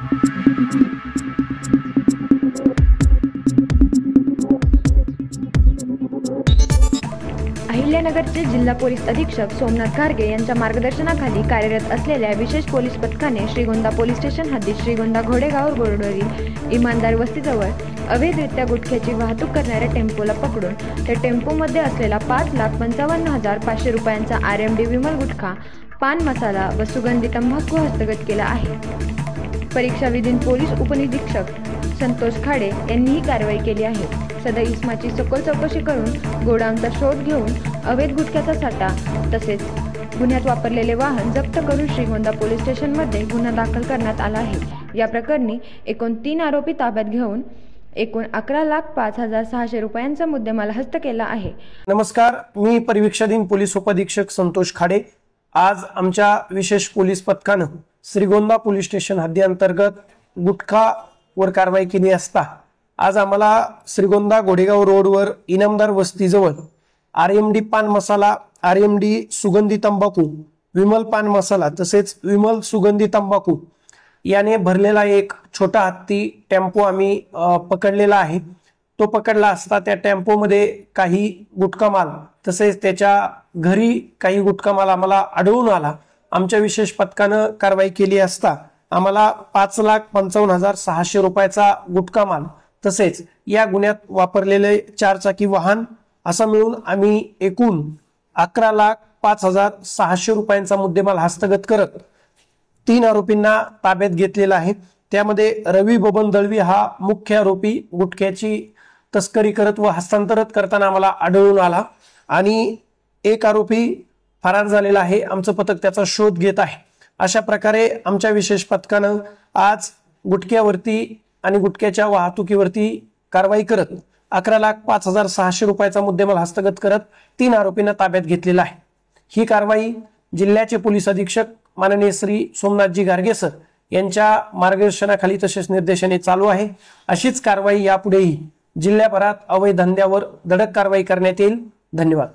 अहिल्यानगरचे जिल्हा पोलीस अधीक्षक सोमनाथ घारगे यांच्या मार्गदर्शनाखाली कार्यरत असलेल्या विशेष पोलीस पथकाने श्रीगोंदा पोलीस स्टेशन हद्दीत श्रीगोंदा घोडेगाव रोडवरील इमानदार वस्तीजवळ अवैधरित्या गुटख्याची वाहतूक करणाऱ्या टेम्पोला पकडून त्या टेम्पोमध्ये असलेला 5,55,500 रुपयांचा RMD विमल गुटखा, पान मसाला व सुगंधी तंबाखू हस्तगत केला आहे। परीक्षा विधीन पोलीस उपनिरीक्षक संतोष खाडे यांनी ही कारवाई केली आहे। सदर इसमाची सखोल चौकशी करून गोडाऊनचा शोध घेऊन अवैध गुटख्याचा साठा तसेच गुन्ह्यात वापरलेले वाहन जप्त करून श्रीगोंदा पोलीस स्टेशनमध्ये गुन्हा दाखल करण्यात आला आहे। या प्रकरणी एकूण 3 आरोपी ताब्यात घेऊन एकूण 11,05,600 रुपयांचा मुद्देमाल हस्त केला आहे। नमस्कार, मी परीक्षाधीन पोलीस उपअधीक्षक संतोष खाडे। आज आमच्या विशेष पोलीस पथकाने श्रीगोंदा पोलीस स्टेशन हद्दीअंतर्गत गुटखा वर कारवाई केली असता आज आम्हाला श्रीगोंदा घोडेगाव रोडवर इनामदार वस्तीजवळ RMD पान मसाला, RMD सुगंधी तंबाखू, विमल पान मसाला तसेच विमल सुगंधी तंबाखू याने भरलेला एक छोटा हत्ती टेम्पो आम्ही पकडलेला आहे। तो पकडला असता त्या टेम्पोमध्ये काही गुटखा माल तसेच त्याच्या घरी काही गुटखा माल आम्हाला आढळून आला। आमच्या विशेष पथकाने कारवाई केली असता आम्हाला 5,55,600 रुपयाचा गुटखा माल तसेच या गुन्ह्यात वापरलेले 4 चाकी वाहन असा मिळून आम्ही एकूण 11,05,600 रुपयांचा मुद्देमाल हस्तगत करत 3 आरोपींना ताब्यात घेतलेला आहे। त्यामध्ये रवी बबन दळवी हा मुख्य आरोपी गुटख्याची तस्करी करत व हस्तांतरित करताना आम्हाला आढळून आला आणि एक आरोपी फरार झालेला आहे। आमचं पथक त्याचा शोध घेत आहे। अशा प्रकारे आमच्या विशेष पथकाने आज गुटख्यावरती आणि गुटख्याच्या वाहतुकीवरती कारवाई करत 11,05,600 रुपयाचा मुद्देमाल हस्तगत करत 3 आरोपींना ताब्यात घेतलेला आहे। ही कारवाई जिल्ह्याचे पोलीस अधीक्षक माननीय श्री सोमनाथजी घारगे सर यांच्या मार्गदर्शनाखाली तसेच निर्देशाने चालू आहे। अशीच कारवाई यापुढेही जिल्ह्याभरात अवैध धंद्यावर धडक कारवाई करण्यात येईल। धन्यवाद।